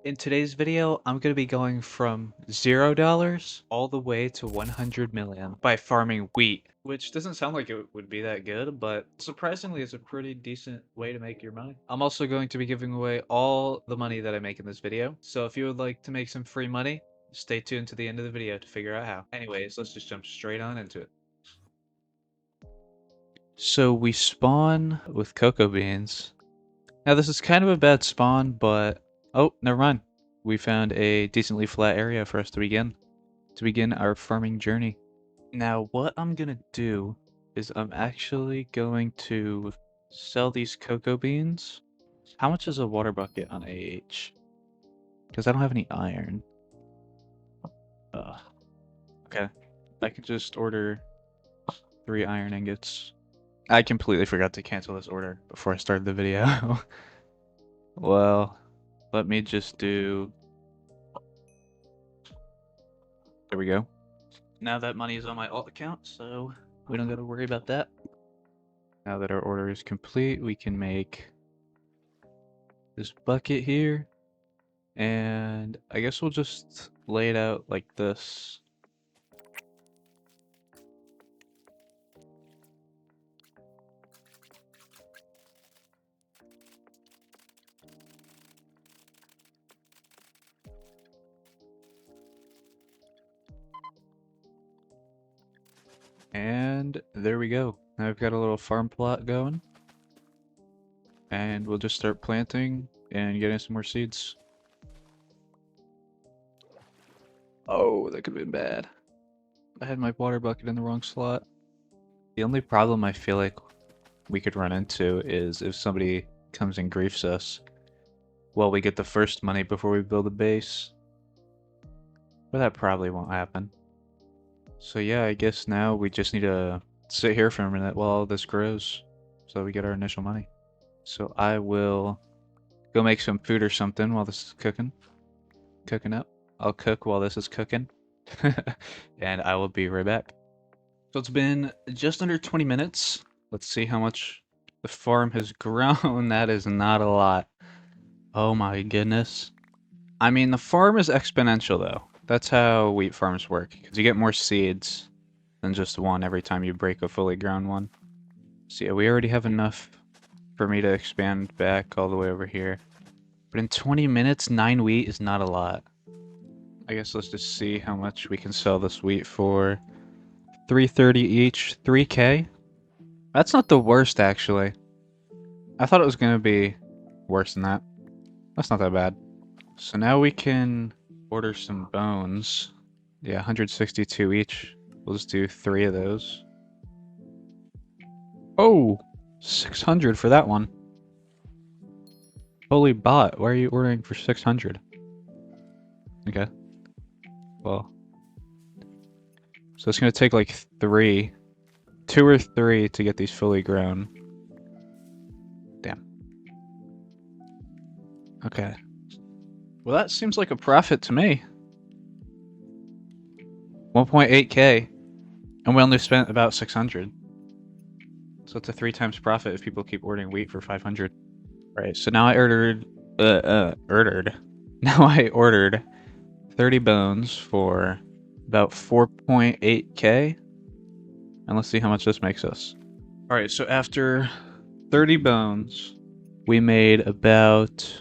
In today's video, I'm going to be going from $0 all the way to 100 million by farming wheat, which doesn't sound like it would be that good, but surprisingly it's a pretty decent way to make your money. I'm also going to be giving away all the money that I make in this video, so if you would like to make some free money, stay tuned to the end of the video to figure out how. Anyways, let's just jump straight on into it. So we spawn with cocoa beans. Now this is kind of a bad spawn, but oh, never mind. We found a decently flat area for us to begin our farming journey. Now what I'm gonna do is I'm actually going to sell these cocoa beans. How much is a water bucket on AH? Because I don't have any iron. Okay. I can just order 3 iron ingots. I completely forgot to cancel this order before I started the video. Well, let me just do... There we go. Now that money is on my alt account, so we don't gotta worry about that. Now that our order is complete, we can make this bucket here. And I guess we'll just lay it out like this. And there we go. Now I've got a little farm plot going. And we'll just start planting and getting some more seeds. Oh, that could have been bad. I had my water bucket in the wrong slot. The only problem I feel like we could run into is if somebody comes and griefs us. Well, we get the first money before we build a base. But that probably won't happen. So yeah, I guess now we just need to sit here for a minute while all this grows. So we get our initial money. So I will go make some food or something while this is cooking. Cooking up. I'll cook while this is cooking. And I will be right back. So it's been just under 20 minutes. Let's see how much the farm has grown. That is not a lot. Oh my goodness. I mean, the farm is exponential though. That's how wheat farms work, because you get more seeds than just one every time you break a fully grown one. So yeah, we already have enough for me to expand back all the way over here. But in 20 minutes, 9 wheat is not a lot. I guess let's just see how much we can sell this wheat for. 330 each, 3k? That's not the worst, actually. I thought it was gonna be worse than that. That's not that bad. So now we can order some bones. Yeah, 162 each. We'll just do 3 of those. Oh! 600 for that one. Holy bot, why are you ordering for 600? Okay. Well. So it's gonna take like 2 or 3 to get these fully grown. Damn. Okay. Well, that seems like a profit to me. 1.8k. And we only spent about 600. So it's a 3 times profit if people keep ordering wheat for 500. Right, so now I ordered... Now I ordered 30 bones for about 4.8k. And let's see how much this makes us. Alright, so after 30 bones, we made about...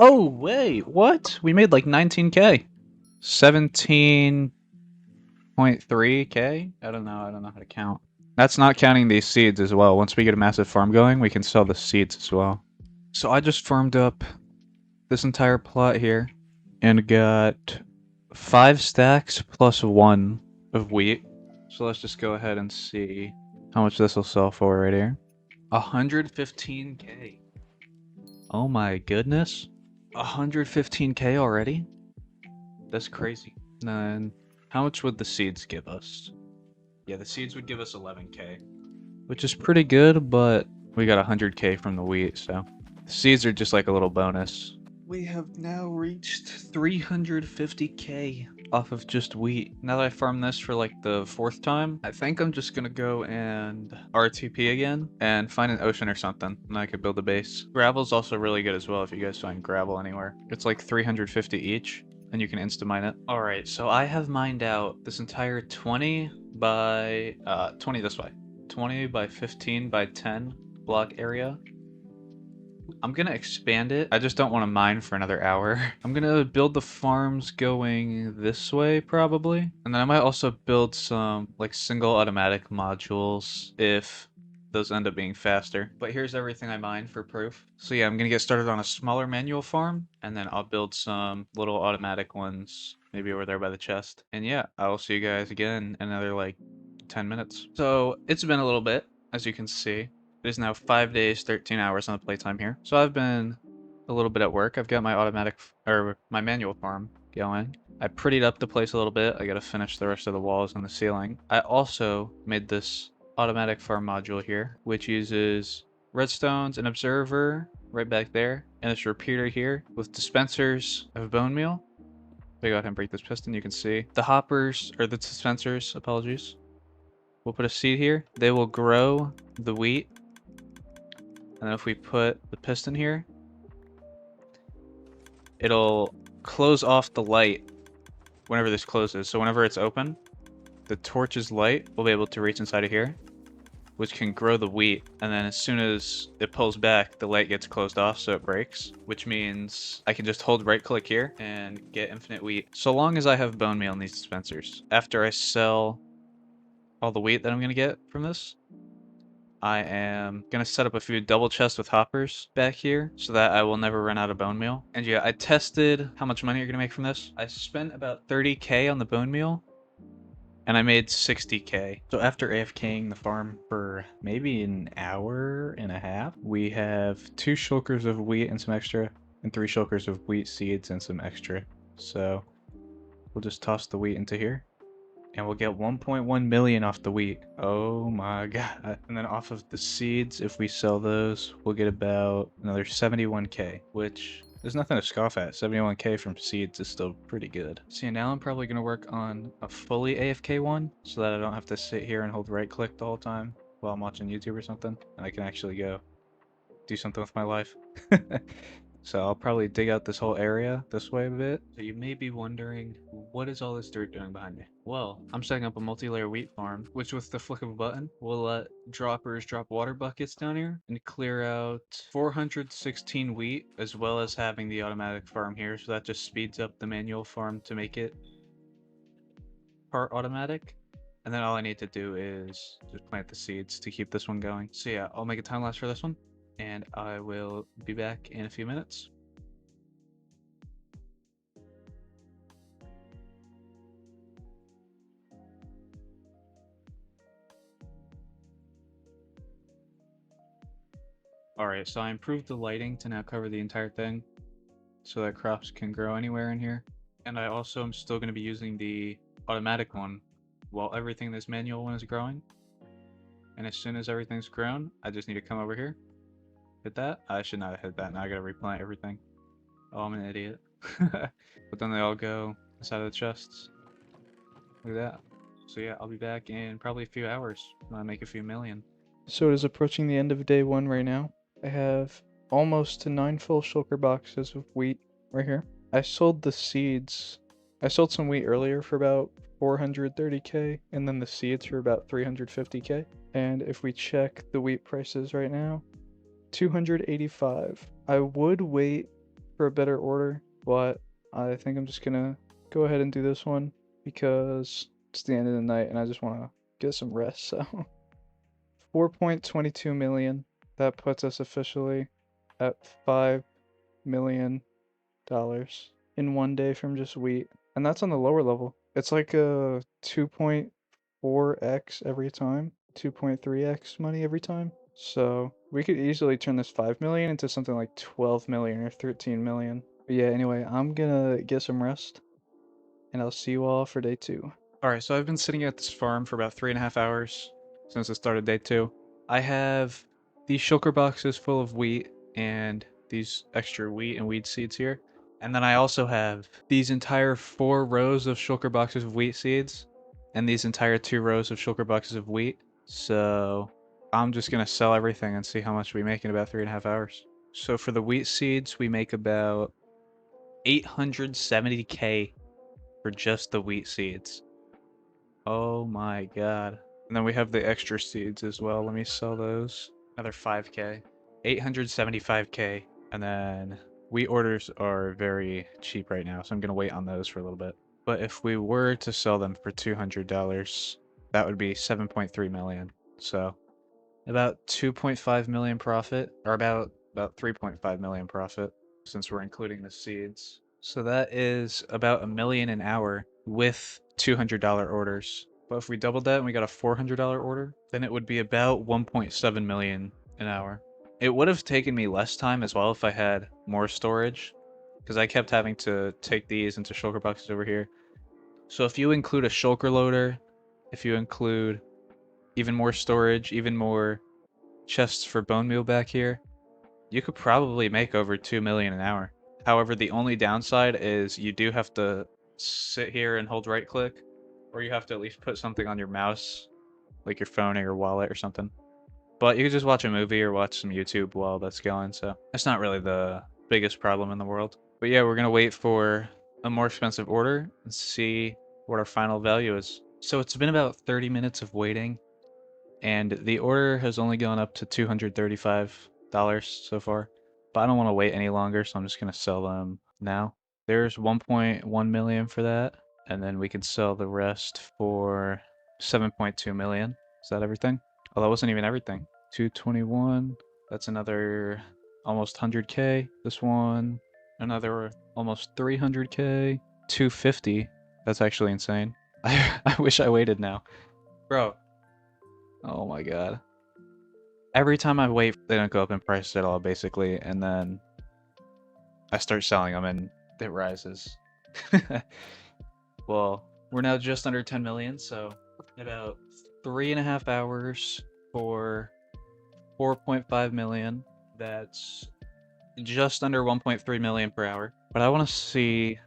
Oh, wait, what? We made like 19k. 17.3k? I don't know how to count. That's not counting these seeds as well. Once we get a massive farm going, we can sell the seeds as well. So I just farmed up this entire plot here and got 5 stacks plus 1 of wheat. So let's just go ahead and see how much this will sell for right here. 115k. Oh my goodness. 115k already? That's crazy. Then how much would the seeds give us? Yeah, the seeds would give us 11k, which is pretty good, but we got 100k from the wheat, so the seeds are just like a little bonus. We have now reached 350k. off of just wheat. Now that I farmed this for like the 4th time, I think I'm just gonna go and RTP again and find an ocean or something, and I could build a base. Gravel's also really good as well if you guys find gravel anywhere. It's like 350 each, and you can insta-mine it. Alright, so I have mined out this entire 20 by 20 this way. 20 by 15 by 10 block area. I'm gonna expand it. I just don't want to mine for another hour. I'm gonna build the farms going this way probably. And then I might also build some like single automatic modules if those end up being faster. But here's everything I mined for proof. So yeah, I'm gonna get started on a smaller manual farm and then I'll build some little automatic ones maybe over there by the chest. And yeah, I will see you guys again in another like 10 minutes. So it's been a little bit, as you can see. It is now 5 days, 13 hours on the playtime here. So I've been a little bit at work. I've got my or my manual farm going. I prettied up the place a little bit. I gotta finish the rest of the walls and the ceiling. I also made this automatic farm module here, which uses redstones, an observer right back there, and this repeater here with dispensers of bone meal. So I go ahead and break this piston. You can see the hoppers, or the dispensers, apologies. We'll put a seed here. They will grow the wheat. And then if we put the piston here, it'll close off the light whenever this closes. So whenever it's open, the torch's light will be able to reach inside of here, which can grow the wheat. And then as soon as it pulls back, the light gets closed off so it breaks, which means I can just hold right click here and get infinite wheat. So long as I have bone meal in these dispensers. After I sell all the wheat that I'm going to get from this, I am going to set up a few double chests with hoppers back here so that I will never run out of bone meal. And yeah, I tested how much money you're going to make from this. I spent about 30k on the bone meal and I made 60k. So after AFKing the farm for maybe an hour and a half, we have 2 shulkers of wheat and some extra, and 3 shulkers of wheat seeds and some extra. So we'll just toss the wheat into here. And we'll get 1.1 million off the wheat. Oh my god. And then off of the seeds, if we sell those, we'll get about another 71k, which there's nothing to scoff at. 71k from seeds is still pretty good. See, now I'm probably going to work on a fully AFK one so that I don't have to sit here and hold right click the whole time while I'm watching YouTube or something. And I can actually go do something with my life. So I'll probably dig out this whole area this way a bit. So you may be wondering, what is all this dirt doing behind me? Well, I'm setting up a multi-layer wheat farm, which with the flick of a button, will let droppers drop water buckets down here and clear out 416 wheat, as well as having the automatic farm here. So that just speeds up the manual farm to make it part automatic. And then all I need to do is just plant the seeds to keep this one going. So yeah, I'll make a time lapse for this one, and I will be back in a few minutes. Alright, so I improved the lighting to now cover the entire thing so that crops can grow anywhere in here. And I also am still going to be using the automatic one while everything in this manual one is growing. And as soon as everything's grown, I just need to come over here, hit that. I should not have hit that. Now I gotta replant everything. Oh, I'm an idiot. But then they all go inside of the chests. Look at that. So yeah, I'll be back in probably a few hours when I make a few million. So it is approaching the end of day 1 right now. I have almost 9 full shulker boxes of wheat right here. I sold the seeds. I sold some wheat earlier for about 430k, and then the seeds for about 350k. And if we check the wheat prices right now, 285. I would wait for a better order, but I think I'm just gonna go ahead and do this one because it's the end of the night and I just want to get some rest. So 4.22 million. That puts us officially at $5 million in one day from just wheat. And that's on the lower level. It's like a 2.4x every time, 2.3x money every time. So we could easily turn this 5 million into something like 12 million or 13 million. But yeah, anyway, I'm gonna get some rest and I'll see you all for day 2. Alright, so I've been sitting at this farm for about 3.5 hours since I started day 2. I have these shulker boxes full of wheat and these extra wheat and weed seeds here. And then I also have these entire 4 rows of shulker boxes of wheat seeds and these entire 2 rows of shulker boxes of wheat. So I'm just gonna sell everything and see how much we make in about 3.5 hours. So for the wheat seeds, we make about 870K for just the wheat seeds. Oh my god. And then we have the extra seeds as well. Let me sell those. Another 5K. 875K. And then wheat orders are very cheap right now, so I'm gonna wait on those for a little bit. But if we were to sell them for $200, that would be 7.3 million. So about 2.5 million profit, or about 3.5 million profit, since we're including the seeds. So that is about $1 million an hour with $200 orders. But if we doubled that and we got a $400 order, then it would be about 1.7 million an hour. It would have taken me less time as well if I had more storage, because I kept having to take these into shulker boxes over here. So if you include a shulker loader, if you include even more storage, even more chests for bone meal back here, you could probably make over 2 million an hour. However, the only downside is you do have to sit here and hold right click, or you have to at least put something on your mouse, like your phone or your wallet or something. But you could just watch a movie or watch some YouTube while that's going, so it's not really the biggest problem in the world. But yeah, we're gonna wait for a more expensive order and see what our final value is. So it's been about 30 minutes of waiting, and the order has only gone up to $235 so far. But I don't want to wait any longer, so I'm just gonna sell them now. There's 1.1 million for that, and then we can sell the rest for 7.2 million. Is that everything? Oh, that wasn't even everything. 221. That's another almost 100K. This one, another almost 300K. 250. That's actually insane. I wish I waited now. Bro, oh my god. Every time I wait, they don't go up in price at all, basically, and then I start selling them and it rises. Well, we're now just under 10 million, so in about 3.5 hours for 4.5 million. That's just under 1.3 million per hour. But I want to see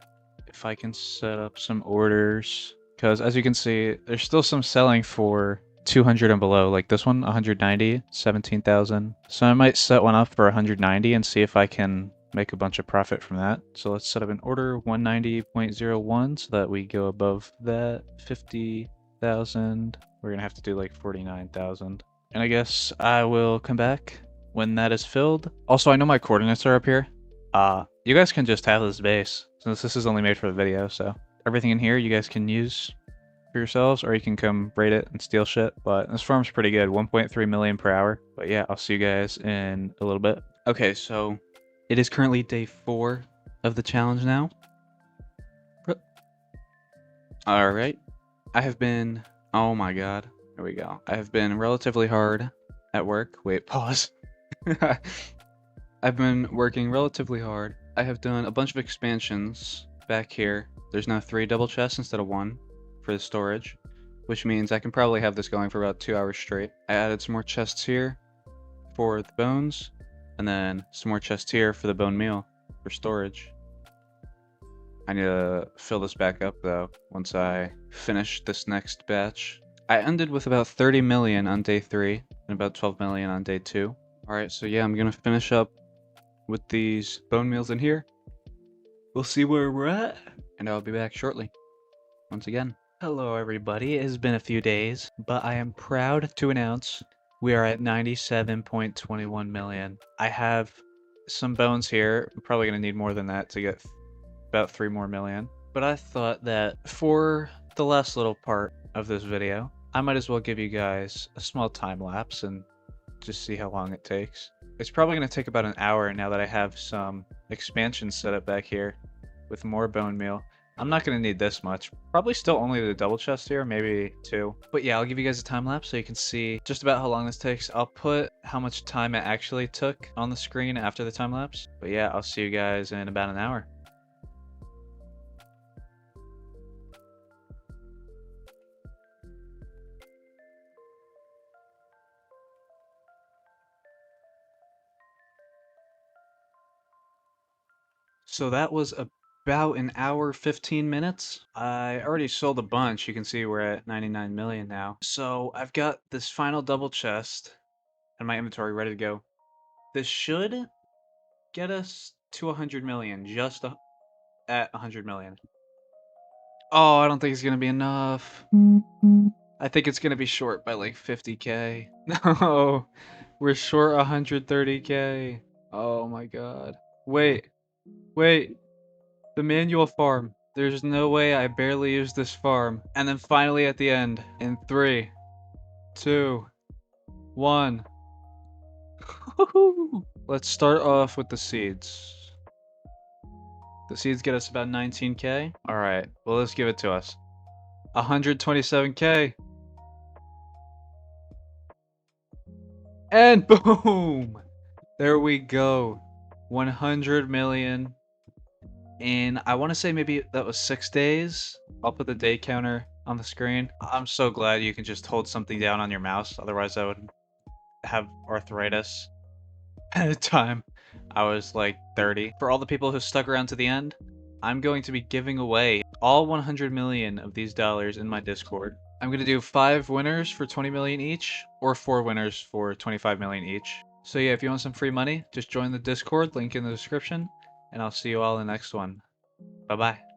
if I can set up some orders, because as you can see, there's still some selling for 200 and below. Like this one, 190, 17,000. So I might set one up for 190 and see if I can make a bunch of profit from that. So let's set up an order 190.01 so that we go above that 50,000. We're gonna have to do like 49,000. And I guess I will come back when that is filled. Also, I know my coordinates are up here. You guys can just have this base, since this is only made for the video, so everything in here you guys can use for yourselves, or you can come raid it and steal shit, but this farm's pretty good, 1.3 million per hour. But yeah, I'll see you guys in a little bit. Okay, so it is currently day 4 of the challenge now. Alright, I have been, oh my god, there we go. I have been relatively hard at work. Wait, pause. I've been working relatively hard. I have done a bunch of expansions back here. There's now 3 double chests instead of 1 for the storage, which means I can probably have this going for about 2 hours straight. I added some more chests here for the bones, and then some more chests here for the bone meal for storage. I need to fill this back up though once I finish this next batch. I ended with about 30 million on day 3 and about 12 million on day 2. Alright, so yeah, I'm gonna finish up with these bone meals in here. We'll see where we're at, and I'll be back shortly. Once again. Hello everybody, it has been a few days, but I am proud to announce we are at 97.21 million. I have some bones here. I'm probably gonna need more than that to get about 3 more million. But I thought that for the last little part of this video, I might as well give you guys a small time lapse and just see how long it takes. It's probably going to take about an hour now that I have some expansions set up back here with more bone meal. I'm not going to need this much. Probably still only the double chest here, maybe 2. But yeah, I'll give you guys a time lapse so you can see just about how long this takes. I'll put how much time it actually took on the screen after the time lapse. But yeah, I'll see you guys in about an hour. So that was about an hour, 15 minutes. I already sold a bunch. You can see we're at 99 million now. So I've got this final double chest and my inventory ready to go. This should get us to 100 million, just at 100 million. Oh, I don't think it's gonna be enough. I think it's gonna be short by like 50k. No, we're short 130k. Oh my god. Wait, wait. The manual farm. There's no way I barely used this farm. And then finally at the end, in 3, 2, 1. Let's start off with the seeds. The seeds get us about 19k. Alright, well let's give it to us. 127k. And boom! There we go. 100 million in, I want to say maybe that was 6 days. I'll put the day counter on the screen. I'm so glad you can just hold something down on your mouse. Otherwise I would have arthritis. At the time, I was like 30. For all the people who stuck around to the end, I'm going to be giving away all 100 million of these dollars in my Discord. I'm going to do 5 winners for 20 million each, or 4 winners for 25 million each. So yeah, if you want some free money, just join the Discord, link in the description, and I'll see you all in the next one. Bye-bye.